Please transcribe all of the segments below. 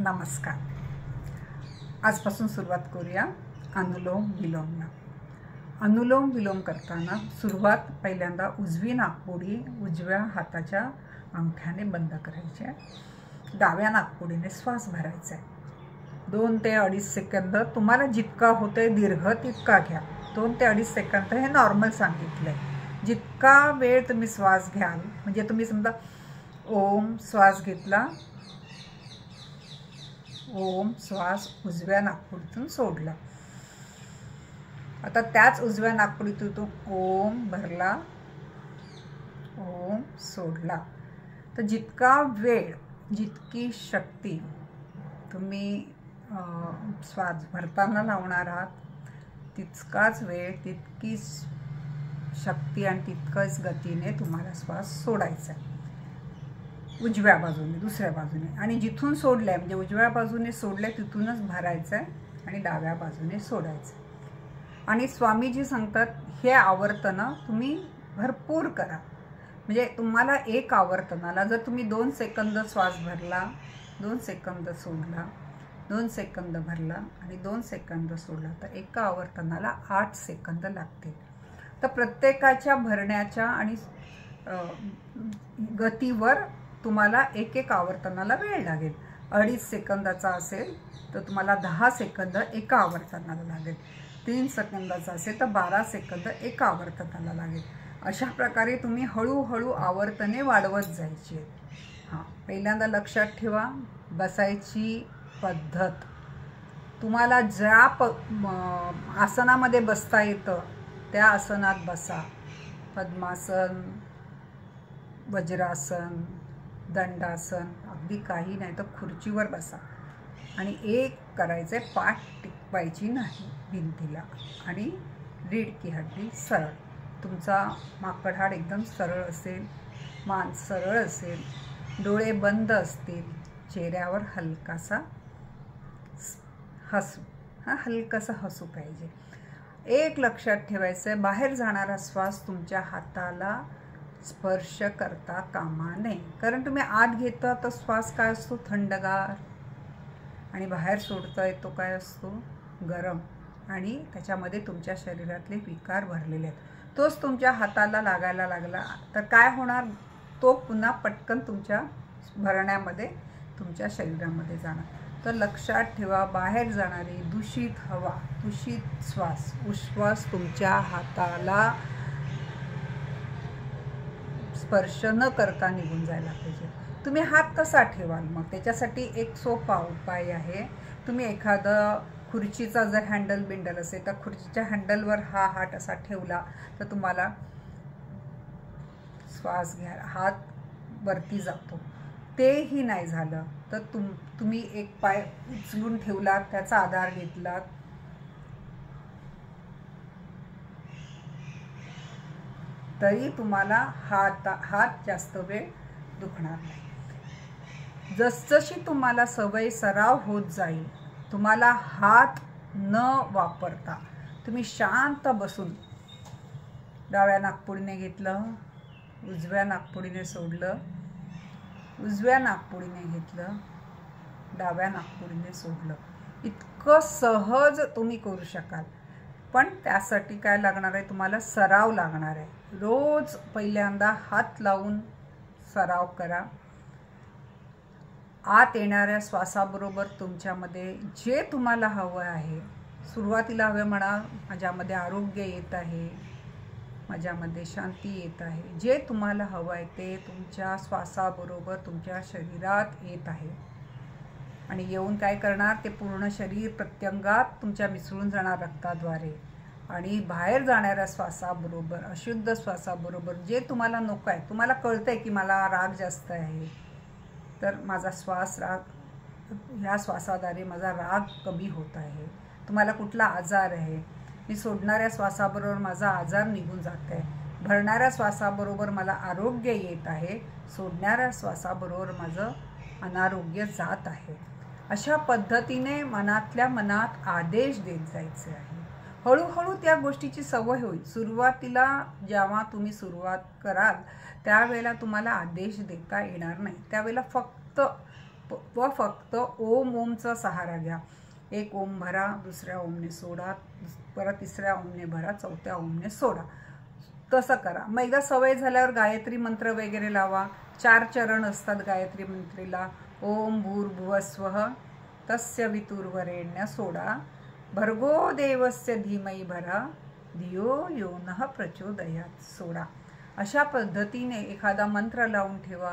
नमस्कार. आजपासून सुरुवात करूया अनुलोम विलोमला. अनुलोम विलोम करताना सुरुवात पहिल्यांदा उजवी नाकपुडी उजव्या हाताच्या अंगठ्याने बंद करायची आहे. डाव्या नाकपुडीने श्वास भरायचा आहे. 2 ते 2.5 सेकंद तुम्हाला जितका होतोय दीर्घ तितका घ्या. 2 ते 2.5 सेकंद हे नॉर्मल सांगितलंय. जितका वेळ तुम्ही श्वास घ्याल, म्हणजे तुम्ही समजा ओम श्वास घेतला, ओम श्वास उजव्या नाकपुडीतून सोडला. आता त्याच उजव्या नाकपुडीतून ओम भरला, ओम सोडला. तर जितका वेळ, जितकी शक्ती तुम्ही श्वास भरताना लावणार आहात, तितकाच वेळ, तितकीच शक्ती आणि तितकंच गतीने तुम्हाला श्वास सोडायचा आहे. उजव्या बाजूने, दुसऱ्या बाजूने, आणि जिथून सोडलंय म्हणजे उजव्या बाजूने सोडलंय तिथूनच भरायचं आहे आणि डाव्या बाजूने सोडायचं. आणि स्वामीजी सांगतात हे आवर्तनं तुम्ही भरपूर करा. म्हणजे तुम्हाला एक आवर्तनाला जर तुम्ही 2 सेकंद श्वास भरला, 2 सेकंद सोडला, 2 सेकंद भरला आणि 2 सेकंद सोडला, तर एका आवर्तनाला 8 सेकंद लागतील. तर प्रत्येकाच्या भरण्याच्या आणि गतीवर तुम्हाला एक आवर्तनाला वेळ लागेल. 2.5 सेकंदाचा असेल तर तुम्हाला 10 सेकंद एका आवर्तनाला लागेल. 3 सेकंदाचा असेल तर 12 सेकंद एका आवर्तनाला लागेल. अशा प्रकारे तुम्ही हळूहळू आवर्तने वाढवत जायची. पहिल्यांदा लक्षात ठेवा, बसायची पद्धत. तुम्हाला ज्या आसनामध्ये बसता येतं त्या आसनात बसा. पद्मासन, वज्रासन, दंडासन, अगदी काही नाही तर खुर्चीवर बसा. आणि एक करायचं आहे, पाठ टिकवायची नाही भिंतीला, आणि रीढ की हड्डी सरळ. तुमचा माकडहाड एकदम सरळ असेल, मान सरळ असेल, डोळे बंद असतील, चेहऱ्यावर हलकासा हसू, हलकासा हसू पाहिजे. एक लक्षात ठेवायचं आहे, बाहेर जाणारा श्वास तुमच्या हाताला स्पर्श करता कामा नये. कारण तुम्ही आत घेता तर श्वास काय असतो, थंडगार, आणि बाहेर सोडता येतो काय असतो, गरम, आणि त्याच्यामध्ये तुमच्या शरीरातले विकार भरलेले आहेत. तोच तुमच्या हाताला लागायला लागला तर काय होणार, तो पुन्हा पटकन तुमच्या भरण्यामध्ये, तुमच्या शरीरामध्ये जाणार. तर लक्षात ठेवा, बाहेर जाणारी दूषित हवा, दूषित श्वास, उश्वास तुमच्या हाताला स्पर्श न करता निघून जायला पाहिजे. तुम्ही हात कसा ठेवाल मग, त्याच्यासाठी एक सोपा उपाय आहे. तुम्ही एखादं खुर्चीचा जर हँडल बिंडल असेल तर खुर्चीच्या हँडलवर हा हात असा ठेवला तर तुम्हाला श्वास घ्या, हात वरती जातो. तेही नाही झालं तर तुम्ही एक पाय उचलून ठेवलात, त्याचा आधार घेतलात, तरी तुम्हाला हात जास्त वेळ दुखणार नाही. जसजशी तुम्हाला सवय, सराव होत जाईल, तुम्हाला हात न वापरता तुम्ही शांत बसून डाव्या नाकपुडीने घेतलं, उजव्या नाकपुडीने सोडलं, उजव्या नाकपुडीने घेतलं, डाव्या नाकपुडीने सोडलं, इतकं सहज तुम्ही करू शकाल. पण त्यासाठी काय लागणार आहे, तुम्हाला सराव लागणार आहे. रोज पहिल्यांदा हात लावून सराव करा. आत येणाऱ्या श्वासाबरोबर तुमच्यामध्ये जे तुम्हाला हवं आहे, सुरुवातीला हवे म्हणा, माझ्यामध्ये आरोग्य येत आहे, माझ्यामध्ये शांती येत आहे, जे तुम्हाला हवं आहे ते तुमच्या श्वासाबरोबर तुमच्या शरीरात येत आहे. आणि येऊन काय करणार, ते पूर्ण शरीर प्रत्यंगात तुमच्या मिसळून जाणार रक्ताद्वारे. आणि बाहेर जाणाऱ्या श्वासाबरोबर, अशुद्ध श्वासाबरोबर जे तुम्हाला नको आहे, तुम्हाला कळतंय की मला राग जास्त आहे, तर माझा श्वास, राग, ह्या श्वासाद्वारे माझा राग कमी होत आहे. तुम्हाला कुठला आजार आहे, मी सोडणाऱ्या श्वासाबरोबर माझा आजार निघून जात आहे. भरणाऱ्या श्वासाबरोबर मला आरोग्य येत आहे, सोडणाऱ्या श्वासाबरोबर माझं अनारोग्य जात आहे. अशा पद्धतीने मनातल्या मनात आदेश देत जायचे आहे. हळूहळू त्या गोष्टीची सवय होईल. सुरुवातीला जेव्हा तुम्ही सुरुवात कराल त्यावेळेला तुम्हाला आदेश देता येणार नाही. त्यावेळेला फक्त व फक्त ओम ओमचा सहारा घ्या. एक ओम भरा, दुसऱ्या ओमने सोडा, परत तिसऱ्या ओमने भरा, चौथ्या ओमने सोडा. तसं करा. मग एकदा सवय झाल्यावर गायत्री मंत्र वगैरे लावा. 4 चरण असतात गायत्री मंत्रीला. ओम भूर्भुवस्वः तस्य वितुर्वरेण्य सोडा, भर्गो देवस्य धीमहि भरा, धियो यो नः प्रचोदयात् सोडा. अशा पद्धतीने एखादा मंत्र लावून ठेवा.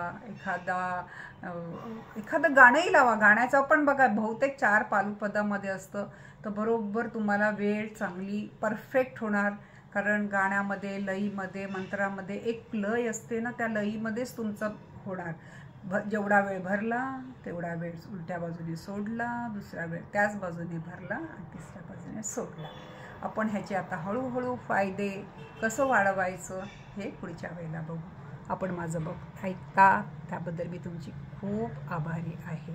एखादं गाणंही लावा. गाण्याचं पण बघा बहुतेक 4 पालुपदामध्ये असतं, तर बरोबर तुम्हाला वेळ चांगली परफेक्ट होणार. कारण गाण्यामध्ये, लयीमध्ये, मंत्रामध्ये एक लय असते ना, त्या लयीमध्येच तुमचं होणार. जेवढा वेळ भरला तेवढा वेळ उलट्या बाजूने सोडला, दुसरा वेळ त्याच बाजूने भरला आणि तिसऱ्या बाजूने सोडला. आपण ह्याचे आता हळूहळू फायदे कसं वाढवायचं हे पुढच्या वेळेला बघू. आपण माझं ऐकता त्याबद्दल मी तुमची खूप आभारी आहे.